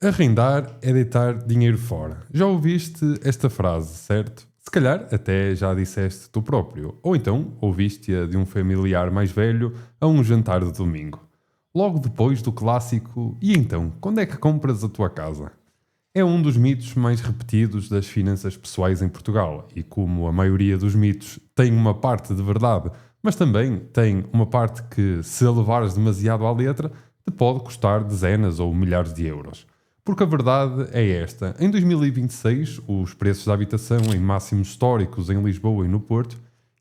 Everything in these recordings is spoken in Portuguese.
Arrendar é deitar dinheiro fora. Já ouviste esta frase, certo? Se calhar até já disseste tu próprio, ou então ouviste-a de um familiar mais velho a um jantar de domingo. Logo depois do clássico, e então, quando é que compras a tua casa? É um dos mitos mais repetidos das finanças pessoais em Portugal, e como a maioria dos mitos tem uma parte de verdade, mas também tem uma parte que, se a levares demasiado à letra, te pode custar dezenas ou milhares de euros. Porque a verdade é esta: em 2026, os preços da habitação em máximos históricos em Lisboa e no Porto,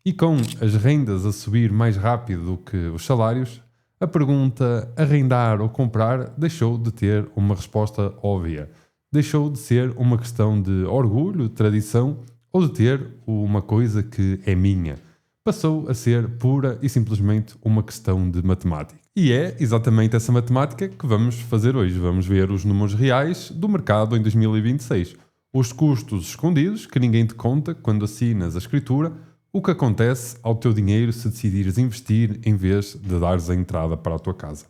e com as rendas a subir mais rápido do que os salários, a pergunta arrendar ou comprar deixou de ter uma resposta óbvia. Deixou de ser uma questão de orgulho, tradição ou de ter uma coisa que é minha. Passou a ser pura e simplesmente uma questão de matemática. E é exatamente essa matemática que vamos fazer hoje. Vamos ver os números reais do mercado em 2026. Os custos escondidos que ninguém te conta quando assinas a escritura, o que acontece ao teu dinheiro se decidires investir em vez de dares a entrada para a tua casa.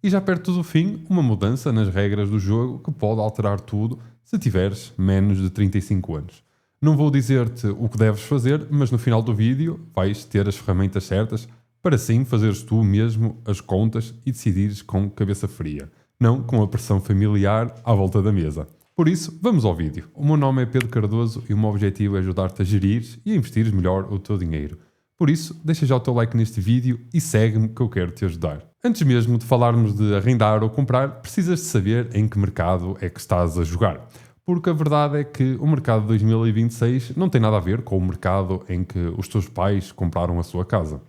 E já perto do fim, uma mudança nas regras do jogo que pode alterar tudo se tiveres menos de 35 anos. Não vou dizer-te o que deves fazer, mas no final do vídeo vais ter as ferramentas certas para sim fazeres tu mesmo as contas e decidires com cabeça fria, não com a pressão familiar à volta da mesa. Por isso, vamos ao vídeo. O meu nome é Pedro Cardoso e o meu objetivo é ajudar-te a gerir e a investires melhor o teu dinheiro. Por isso, deixa já o teu like neste vídeo e segue-me que eu quero te ajudar. Antes mesmo de falarmos de arrendar ou comprar, precisas de saber em que mercado é que estás a jogar. Porque a verdade é que o mercado de 2026 não tem nada a ver com o mercado em que os teus pais compraram a sua casa.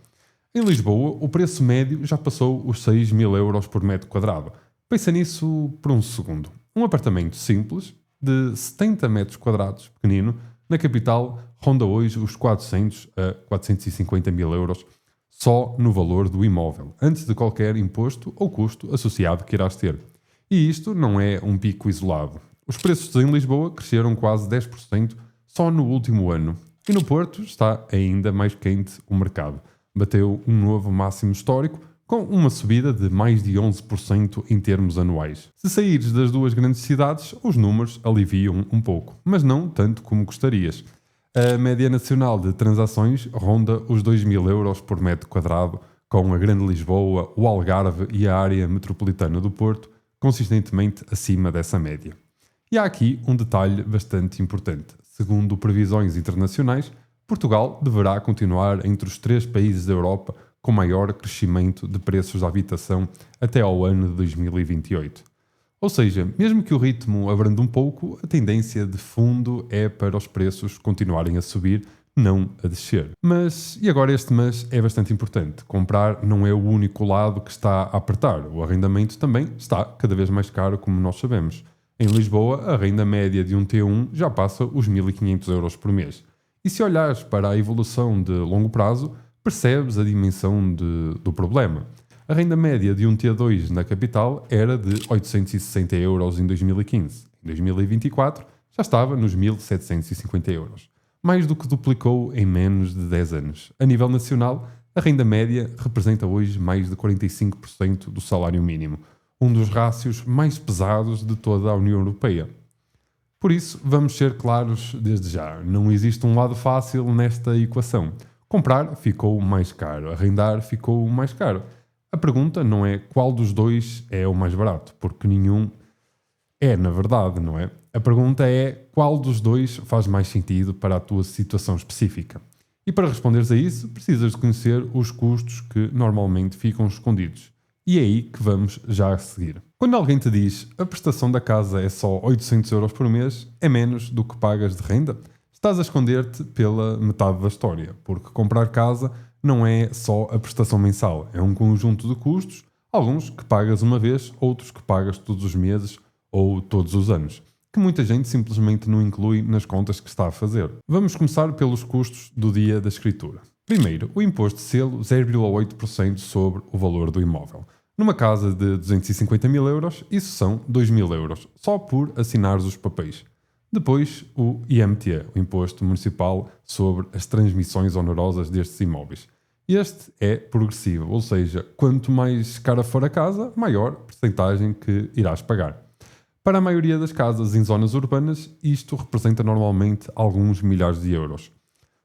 Em Lisboa, o preço médio já passou os 6.000 euros por metro quadrado. Pensa nisso por um segundo. Um apartamento simples, de 70 metros quadrados, pequenino, na capital, ronda hoje os 400 a 450 mil euros só no valor do imóvel, antes de qualquer imposto ou custo associado que irás ter. E isto não é um pico isolado. Os preços em Lisboa cresceram quase 10% só no último ano. E no Porto está ainda mais quente o mercado. Bateu um novo máximo histórico, com uma subida de mais de 11% em termos anuais. Se saíres das duas grandes cidades, os números aliviam um pouco, mas não tanto como gostarias. A média nacional de transações ronda os 2.000 euros por metro quadrado, com a Grande Lisboa, o Algarve e a área metropolitana do Porto consistentemente acima dessa média. E há aqui um detalhe bastante importante. Segundo previsões internacionais, Portugal deverá continuar entre os 3 países da Europa com maior crescimento de preços da habitação até ao ano de 2028. Ou seja, mesmo que o ritmo abrande um pouco, a tendência de fundo é para os preços continuarem a subir, não a descer. Mas, e agora este mas é bastante importante, comprar não é o único lado que está a apertar, o arrendamento também está cada vez mais caro, como nós sabemos. Em Lisboa, a renda média de um T1 já passa os 1.500 euros por mês. E se olhares para a evolução de longo prazo, percebes a dimensão do problema. A renda média de um T2 na capital era de 860 euros em 2015. Em 2024 já estava nos 1.750 euros. Mais do que duplicou em menos de 10 anos. A nível nacional, a renda média representa hoje mais de 45% do salário mínimo, um dos rácios mais pesados de toda a União Europeia. Por isso, vamos ser claros desde já, não existe um lado fácil nesta equação. Comprar ficou mais caro, arrendar ficou mais caro. A pergunta não é qual dos dois é o mais barato, porque nenhum é, na verdade, não é? A pergunta é qual dos dois faz mais sentido para a tua situação específica. E para responderes a isso, precisas de conhecer os custos que normalmente ficam escondidos. E é aí que vamos já a seguir. Quando alguém te diz a prestação da casa é só 800 euros por mês, é menos do que pagas de renda, estás a esconder-te pela metade da história, porque comprar casa não é só a prestação mensal, é um conjunto de custos, alguns que pagas uma vez, outros que pagas todos os meses ou todos os anos, que muita gente simplesmente não inclui nas contas que está a fazer. Vamos começar pelos custos do dia da escritura. Primeiro, o imposto de selo 0,8% sobre o valor do imóvel. Numa casa de 250 mil euros, isso são 2.000 euros, só por assinares os papéis. Depois, o IMT, o Imposto Municipal sobre as Transmissões Onerosas destes imóveis. Este é progressivo, ou seja, quanto mais cara for a casa, maior percentagem que irás pagar. Para a maioria das casas em zonas urbanas, isto representa normalmente alguns milhares de euros.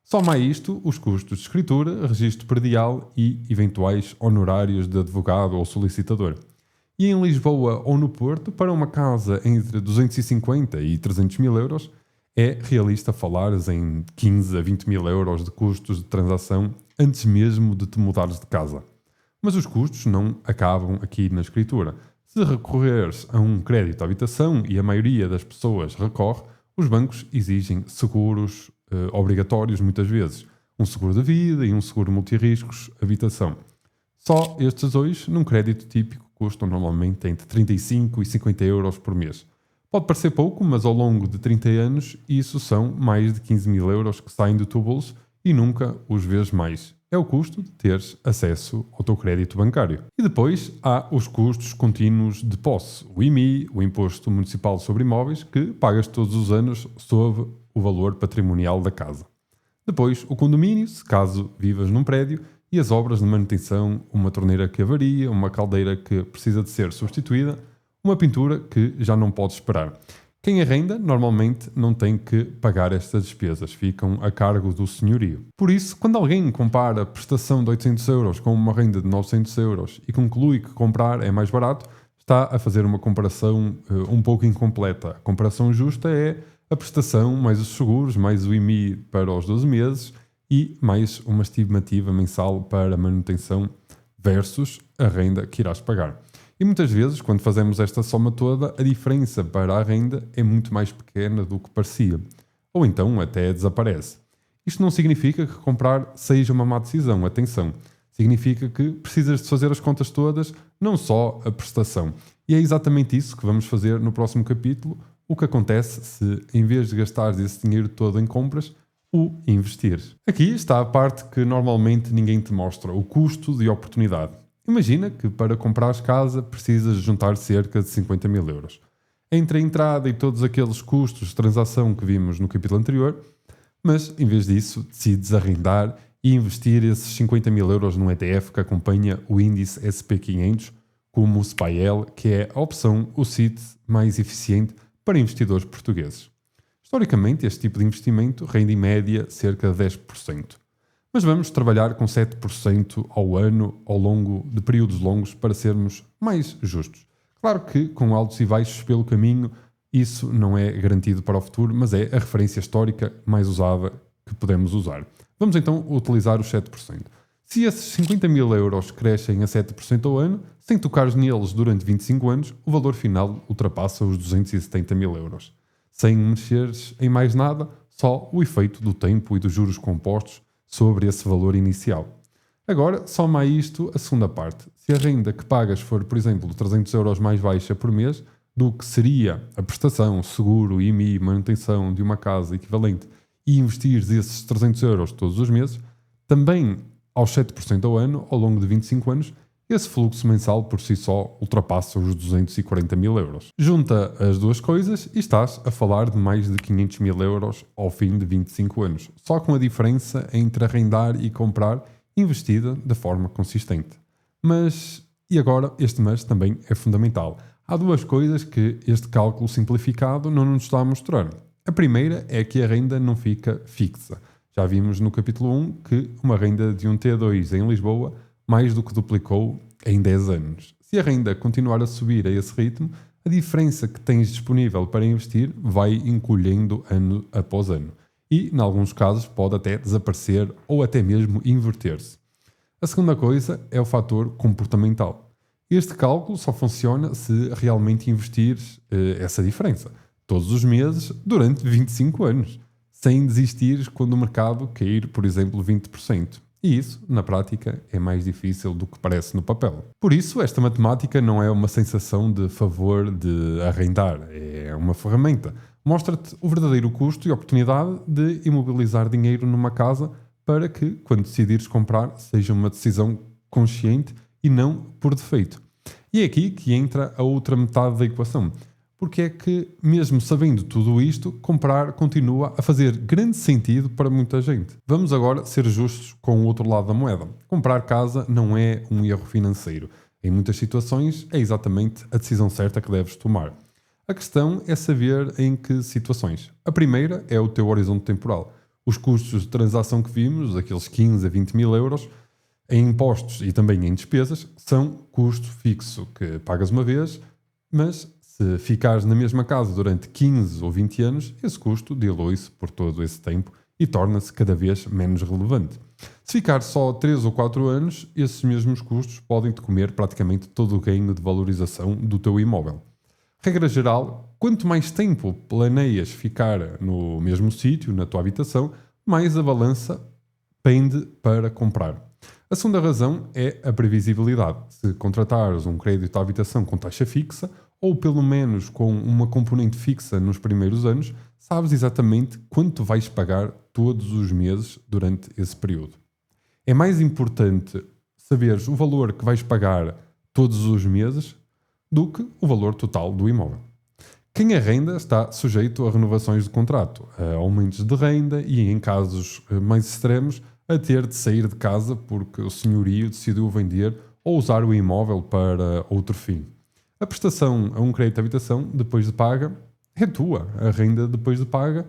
Soma a isto os custos de escritura, registro predial e eventuais honorários de advogado ou solicitador. E em Lisboa ou no Porto, para uma casa entre 250 e 300 mil euros, é realista falares em 15 a 20 mil euros de custos de transação antes mesmo de te mudares de casa. Mas os custos não acabam aqui na escritura. Se recorreres a um crédito à habitação, e a maioria das pessoas recorre, os bancos exigem seguros obrigatórios muitas vezes. Um seguro de vida e um seguro multirriscos habitação. Só estes dois, num crédito típico, custam normalmente entre 35 e 50 euros por mês. Pode parecer pouco, mas ao longo de 30 anos, isso são mais de 15 mil euros que saem do teu bolso e nunca os vês mais. É o custo de teres acesso ao teu crédito bancário. E depois há os custos contínuos de posse, o IMI, o Imposto Municipal sobre Imóveis, que pagas todos os anos sob o valor patrimonial da casa. Depois o condomínio, se caso vivas num prédio, e as obras de manutenção, uma torneira que avaria, uma caldeira que precisa de ser substituída, uma pintura que já não pode esperar. Quem arrenda, normalmente, não tem que pagar estas despesas, ficam a cargo do senhorio. Por isso, quando alguém compara a prestação de 800 euros com uma renda de 900 euros e conclui que comprar é mais barato, está a fazer uma comparação um pouco incompleta. A comparação justa é a prestação mais os seguros, mais o IMI para os 12 meses e mais uma estimativa mensal para a manutenção versus a renda que irás pagar. E muitas vezes, quando fazemos esta soma toda, a diferença para a renda é muito mais pequena do que parecia. Ou então até desaparece. Isto não significa que comprar seja uma má decisão, atenção. Significa que precisas de fazer as contas todas, não só a prestação. E é exatamente isso que vamos fazer no próximo capítulo. O que acontece se, em vez de gastares esse dinheiro todo em compras, o investires. Aqui está a parte que normalmente ninguém te mostra, o custo de oportunidade. Imagina que para comprares casa precisas juntar cerca de 50 mil euros. Entre a entrada e todos aqueles custos de transação que vimos no capítulo anterior, mas em vez disso decides arrendar e investir esses 50 mil euros num ETF que acompanha o índice SP500 como o SPAEL, que é a opção, o SIT mais eficiente para investidores portugueses. Historicamente, este tipo de investimento rende em média cerca de 10%. Mas vamos trabalhar com 7% ao ano ao longo de períodos longos para sermos mais justos. Claro que com altos e baixos pelo caminho isso não é garantido para o futuro, mas é a referência histórica mais usada que podemos usar. Vamos então utilizar os 7%. Se esses 50 mil euros crescem a 7% ao ano, sem tocares neles durante 25 anos, o valor final ultrapassa os 270 mil euros. Sem mexeres em mais nada, só o efeito do tempo e dos juros compostos sobre esse valor inicial. Agora, soma a isto a segunda parte. Se a renda que pagas for, por exemplo, 300 euros mais baixa por mês do que seria a prestação, seguro, IMI, manutenção de uma casa equivalente e investires esses 300 euros todos os meses, também aos 7% ao ano, ao longo de 25 anos, esse fluxo mensal por si só ultrapassa os 240 mil euros. Junta as duas coisas e estás a falar de mais de 500 mil euros ao fim de 25 anos, só com a diferença entre arrendar e comprar investida de forma consistente. E agora, este mas também é fundamental. Há duas coisas que este cálculo simplificado não nos está a mostrar. A primeira é que a renda não fica fixa. Já vimos no capítulo 1 que uma renda de um T2 em Lisboa mais do que duplicou em 10 anos. Se a renda continuar a subir a esse ritmo, a diferença que tens disponível para investir vai encolhendo ano após ano. E, em alguns casos, pode até desaparecer ou até mesmo inverter-se. A segunda coisa é o fator comportamental. Este cálculo só funciona se realmente investires essa diferença, todos os meses, durante 25 anos, sem desistires quando o mercado cair, por exemplo, 20%. E isso, na prática, é mais difícil do que parece no papel. Por isso, esta matemática não é uma sensação de favor de arrendar, é uma ferramenta. Mostra-te o verdadeiro custo e oportunidade de imobilizar dinheiro numa casa para que, quando decidires comprar, seja uma decisão consciente e não por defeito. E é aqui que entra a outra metade da equação. Porque é que, mesmo sabendo tudo isto, comprar continua a fazer grande sentido para muita gente. Vamos agora ser justos com o outro lado da moeda. Comprar casa não é um erro financeiro. Em muitas situações, é exatamente a decisão certa que deves tomar. A questão é saber em que situações. A primeira é o teu horizonte temporal. Os custos de transação que vimos, aqueles 15 a 20 mil euros, em impostos e também em despesas, são custo fixo que pagas uma vez, mas se ficares na mesma casa durante 15 ou 20 anos, esse custo dilui-se por todo esse tempo e torna-se cada vez menos relevante. Se ficar só 3 ou 4 anos, esses mesmos custos podem-te comer praticamente todo o ganho de valorização do teu imóvel. Regra geral, quanto mais tempo planeias ficar no mesmo sítio, na tua habitação, mais a balança pende para comprar. A segunda razão é a previsibilidade. Se contratares um crédito à habitação com taxa fixa, ou pelo menos com uma componente fixa nos primeiros anos, sabes exatamente quanto vais pagar todos os meses durante esse período. É mais importante saberes o valor que vais pagar todos os meses do que o valor total do imóvel. Quem arrenda está sujeito a renovações de contrato, a aumentos de renda e, em casos mais extremos, a ter de sair de casa porque o senhorio decidiu vender ou usar o imóvel para outro fim. A prestação a um crédito de habitação, depois de paga, é tua. A renda, depois de paga,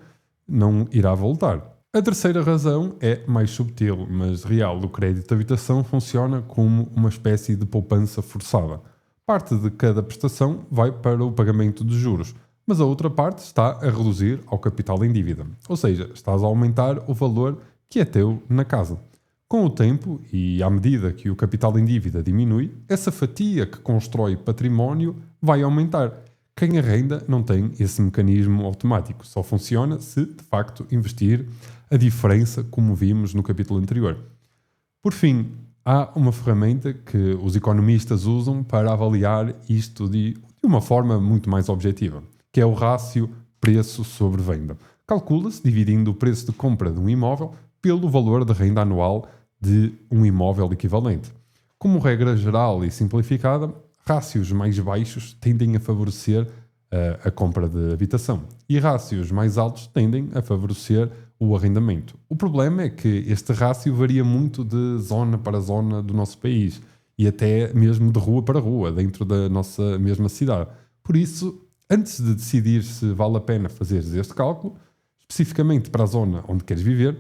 não irá voltar. A terceira razão é mais subtil, mas real. O crédito de habitação funciona como uma espécie de poupança forçada. Parte de cada prestação vai para o pagamento de juros, mas a outra parte está a reduzir ao capital em dívida. Ou seja, estás a aumentar o valor que é teu na casa. Com o tempo e à medida que o capital em dívida diminui, essa fatia que constrói património vai aumentar. Quem arrenda não tem esse mecanismo automático, só funciona se de facto investir a diferença, como vimos no capítulo anterior. Por fim, há uma ferramenta que os economistas usam para avaliar isto de uma forma muito mais objetiva, que é o rácio preço sobre venda. Calcula-se dividindo o preço de compra de um imóvel pelo valor de renda anual de um imóvel equivalente. Como regra geral e simplificada, rácios mais baixos tendem a favorecer a compra de habitação e rácios mais altos tendem a favorecer o arrendamento. O problema é que este rácio varia muito de zona para zona do nosso país e até mesmo de rua para rua, dentro da nossa mesma cidade. Por isso, antes de decidir se vale a pena fazer este cálculo, especificamente para a zona onde queres viver,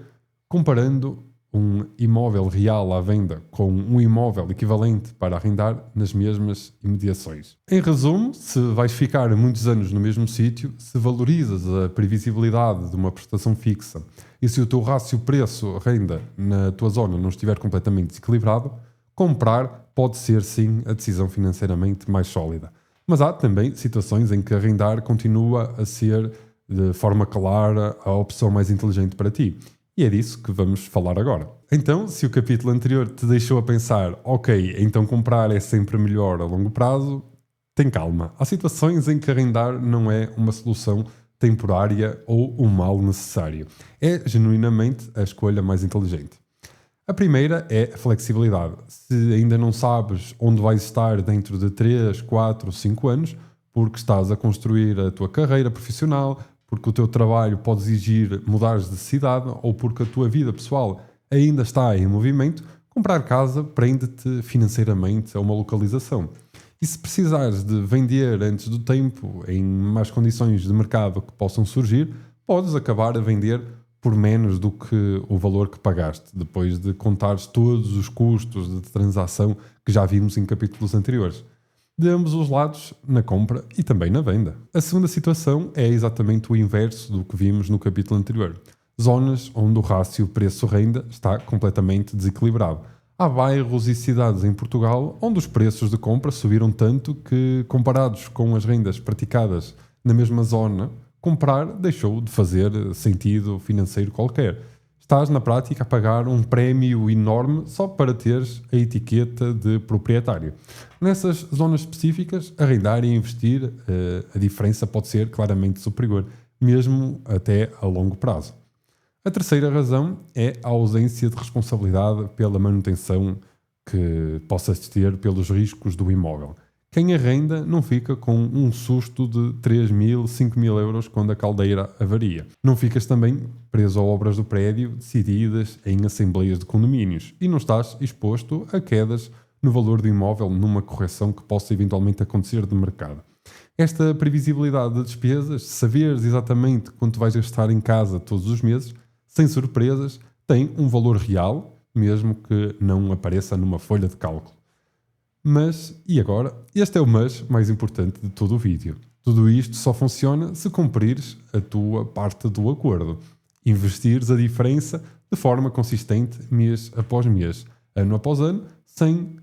comparando um imóvel real à venda com um imóvel equivalente para arrendar nas mesmas imediações. Em resumo, se vais ficar muitos anos no mesmo sítio, se valorizas a previsibilidade de uma prestação fixa e se o teu rácio preço-renda na tua zona não estiver completamente desequilibrado, comprar pode ser sim a decisão financeiramente mais sólida. Mas há também situações em que arrendar continua a ser de forma clara a opção mais inteligente para ti. E é disso que vamos falar agora. Então, se o capítulo anterior te deixou a pensar, ok, então comprar é sempre melhor a longo prazo, tem calma. Há situações em que arrendar não é uma solução temporária ou um mal necessário. É genuinamente a escolha mais inteligente. A primeira é a flexibilidade. Se ainda não sabes onde vais estar dentro de 3, 4, 5 anos, porque estás a construir a tua carreira profissional, porque o teu trabalho pode exigir mudares de cidade ou porque a tua vida pessoal ainda está em movimento, comprar casa prende-te financeiramente a uma localização. E se precisares de vender antes do tempo, em más condições de mercado que possam surgir, podes acabar a vender por menos do que o valor que pagaste, depois de contares todos os custos de transação que já vimos em capítulos anteriores. De ambos os lados, na compra e também na venda. A segunda situação é exatamente o inverso do que vimos no capítulo anterior. Zonas onde o rácio preço-renda está completamente desequilibrado. Há bairros e cidades em Portugal onde os preços de compra subiram tanto que, comparados com as rendas praticadas na mesma zona, comprar deixou de fazer sentido financeiro qualquer. Estás, na prática, a pagar um prémio enorme só para teres a etiqueta de proprietário. Nessas zonas específicas, arrendar e investir, a diferença pode ser claramente superior, mesmo até a longo prazo. A terceira razão é a ausência de responsabilidade pela manutenção que possas ter pelos riscos do imóvel. Quem arrenda não fica com um susto de 3 mil, 5 mil euros quando a caldeira avaria. Não ficas também preso a obras do prédio decididas em assembleias de condomínios e não estás exposto a quedas no valor do imóvel numa correção que possa eventualmente acontecer de mercado. Esta previsibilidade de despesas, saberes exatamente quanto vais gastar em casa todos os meses, sem surpresas, tem um valor real, mesmo que não apareça numa folha de cálculo. Mas, e agora? Este é o mas mais importante de todo o vídeo. Tudo isto só funciona se cumprires a tua parte do acordo. Investires a diferença de forma consistente mês após mês, ano após ano, sem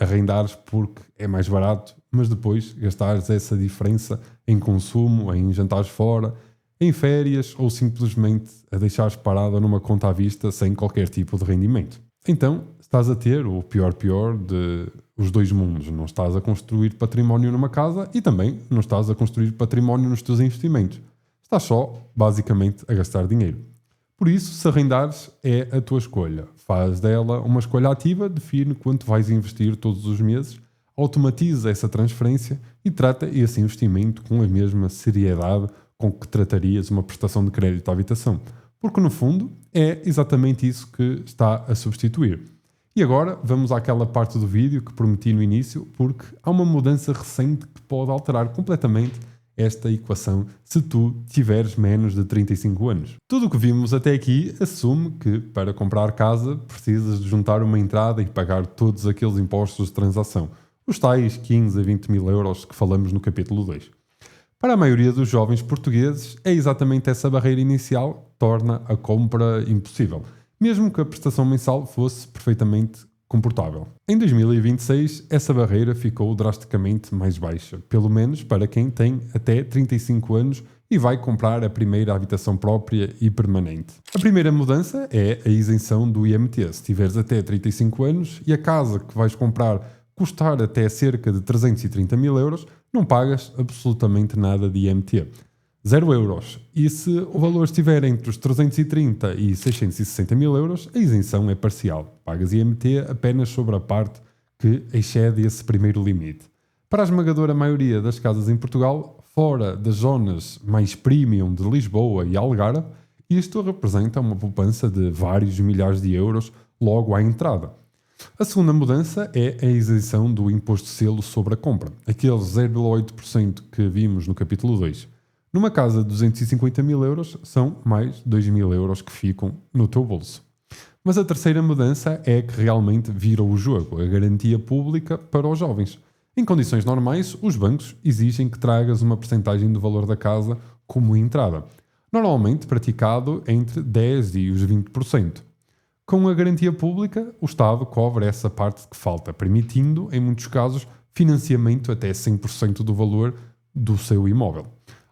arrendares porque é mais barato, mas depois gastares essa diferença em consumo, em jantares fora, em férias ou simplesmente a deixares parada numa conta à vista sem qualquer tipo de rendimento. Então, estás a ter o pior de os dois mundos. Não estás a construir património numa casa e também não estás a construir património nos teus investimentos. Estás só, basicamente, a gastar dinheiro. Por isso, se arrendares, é a tua escolha. Faz dela uma escolha ativa, define quanto vais investir todos os meses, automatiza essa transferência e trata esse investimento com a mesma seriedade com que tratarias uma prestação de crédito à habitação. Porque, no fundo, é exatamente isso que está a substituir. E agora vamos àquela parte do vídeo que prometi no início, porque há uma mudança recente que pode alterar completamente esta equação se tu tiveres menos de 35 anos. Tudo o que vimos até aqui assume que para comprar casa precisas de juntar uma entrada e pagar todos aqueles impostos de transação, os tais 15 a 20 mil euros que falamos no capítulo 2. Para a maioria dos jovens portugueses, é exatamente essa barreira inicial que torna a compra impossível, mesmo que a prestação mensal fosse perfeitamente comportável. Em 2026, essa barreira ficou drasticamente mais baixa, pelo menos para quem tem até 35 anos e vai comprar a primeira habitação própria e permanente. A primeira mudança é a isenção do IMT. Se tiveres até 35 anos e a casa que vais comprar custar até cerca de 330 mil euros, não pagas absolutamente nada de IMT. 0 euros. E se o valor estiver entre os 330 e 660 mil euros, a isenção é parcial. Pagas IMT apenas sobre a parte que excede esse primeiro limite. Para a esmagadora maioria das casas em Portugal, fora das zonas mais premium de Lisboa e Algarve, isto representa uma poupança de vários milhares de euros logo à entrada. A segunda mudança é a isenção do imposto de selo sobre a compra, aqueles 0,8% que vimos no capítulo 2. Numa casa de 250 mil euros, são mais 2 mil euros que ficam no teu bolso. Mas a terceira mudança é que realmente vira o jogo, a garantia pública para os jovens. Em condições normais, os bancos exigem que tragas uma percentagem do valor da casa como entrada, normalmente praticado entre 10% e os 20%. Com a garantia pública, o Estado cobre essa parte que falta, permitindo, em muitos casos, financiamento até 100% do valor do seu imóvel.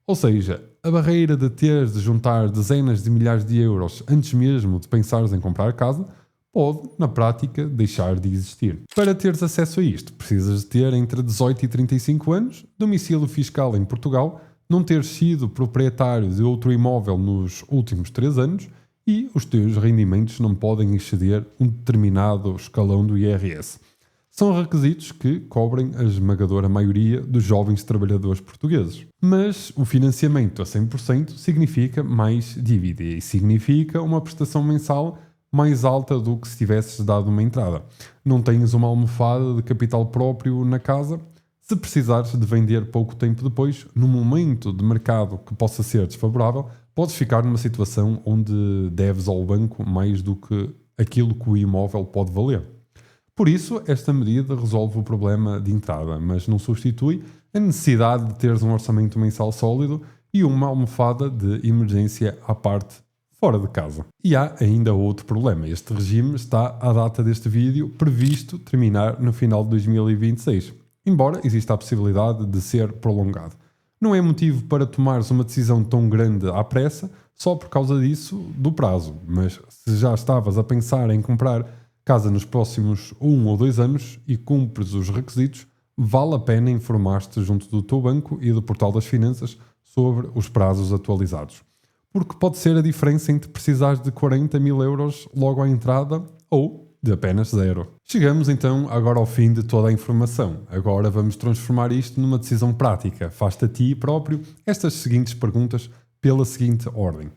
Ou seja, a barreira de teres de juntar dezenas de milhares de euros antes mesmo de pensares em comprar casa pode, na prática, deixar de existir. Para teres acesso a isto, precisas de ter entre 18 e 35 anos, domicílio fiscal em Portugal, não ter sido proprietário de outro imóvel nos últimos 3 anos e os teus rendimentos não podem exceder um determinado escalão do IRS. São requisitos que cobrem a esmagadora maioria dos jovens trabalhadores portugueses. Mas o financiamento a 100% significa mais dívida e significa uma prestação mensal mais alta do que se tivesses dado uma entrada. Não tens uma almofada de capital próprio na casa. Se precisares de vender pouco tempo depois, num momento de mercado que possa ser desfavorável, podes ficar numa situação onde deves ao banco mais do que aquilo que o imóvel pode valer. Por isso, esta medida resolve o problema de entrada, mas não substitui a necessidade de teres um orçamento mensal sólido e uma almofada de emergência à parte fora de casa. E há ainda outro problema. Este regime está, à data deste vídeo, previsto terminar no final de 2026, embora exista a possibilidade de ser prolongado. Não é motivo para tomares uma decisão tão grande à pressa só por causa disso do prazo, mas se já estavas a pensar em comprar casa nos próximos 1 ou 2 anos e cumpres os requisitos, vale a pena informar-te junto do teu banco e do Portal das Finanças sobre os prazos atualizados. Porque pode ser a diferença entre precisares de 40 mil euros logo à entrada ou de apenas 0. Chegamos então agora ao fim de toda a informação. Agora vamos transformar isto numa decisão prática. Faz-te a ti próprio estas seguintes perguntas pela seguinte ordem.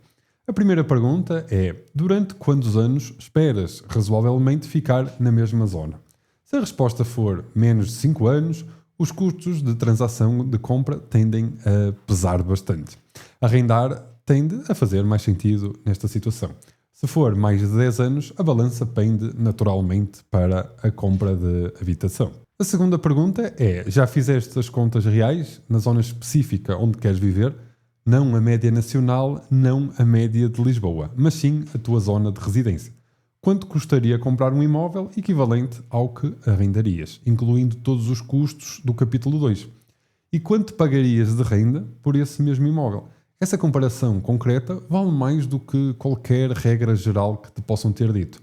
A primeira pergunta é: durante quantos anos esperas razoavelmente ficar na mesma zona? Se a resposta for menos de 5 anos, os custos de transação de compra tendem a pesar bastante. Arrendar tende a fazer mais sentido nesta situação. Se for mais de 10 anos, a balança pende naturalmente para a compra de habitação. A segunda pergunta é: já fizeste as contas reais na zona específica onde queres viver? Não a média nacional, não a média de Lisboa, mas sim a tua zona de residência. Quanto custaria comprar um imóvel equivalente ao que arrendarias, incluindo todos os custos do capítulo 2? E quanto pagarias de renda por esse mesmo imóvel? Essa comparação concreta vale mais do que qualquer regra geral que te possam ter dito.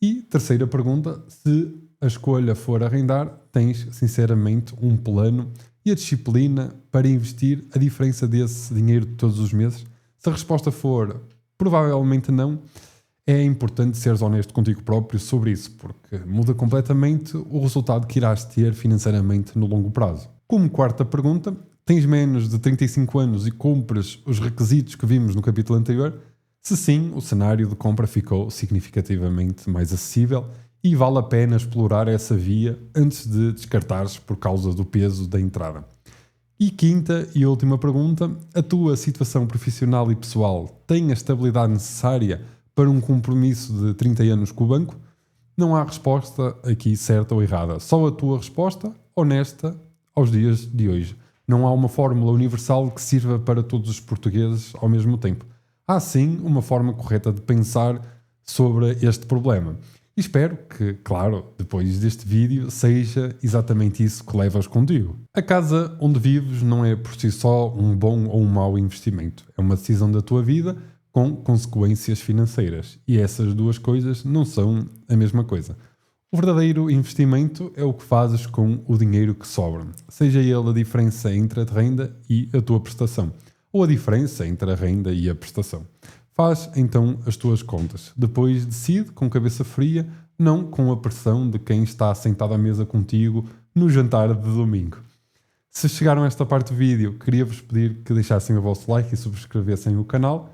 E terceira pergunta: se a escolha for arrendar, tens sinceramente um plano e a disciplina para investir a diferença desse dinheiro todos os meses? Se a resposta for provavelmente não, é importante seres honesto contigo próprio sobre isso, porque muda completamente o resultado que irás ter financeiramente no longo prazo. Como quarta pergunta: tens menos de 35 anos e cumpres os requisitos que vimos no capítulo anterior? Se sim, o cenário de compra ficou significativamente mais acessível e vale a pena explorar essa via antes de descartares por causa do peso da entrada. E quinta e última pergunta: a tua situação profissional e pessoal tem a estabilidade necessária para um compromisso de 30 anos com o banco? Não há resposta aqui certa ou errada, só a tua resposta honesta aos dias de hoje. Não há uma fórmula universal que sirva para todos os portugueses ao mesmo tempo. Há sim uma forma correta de pensar sobre este problema. E espero que, claro, depois deste vídeo seja exatamente isso que levas contigo. A casa onde vives não é por si só um bom ou um mau investimento. É uma decisão da tua vida com consequências financeiras. E essas duas coisas não são a mesma coisa. O verdadeiro investimento é o que fazes com o dinheiro que sobra, seja ele a diferença entre a renda e a tua prestação, ou a diferença entre a renda e a prestação. Faz então as tuas contas. Depois decide com cabeça fria, não com a pressão de quem está sentado à mesa contigo no jantar de domingo. Se chegaram a esta parte do vídeo, queria-vos pedir que deixassem o vosso like e subscrevessem o canal.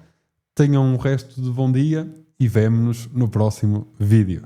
Tenham um resto de bom dia e vemo-nos no próximo vídeo.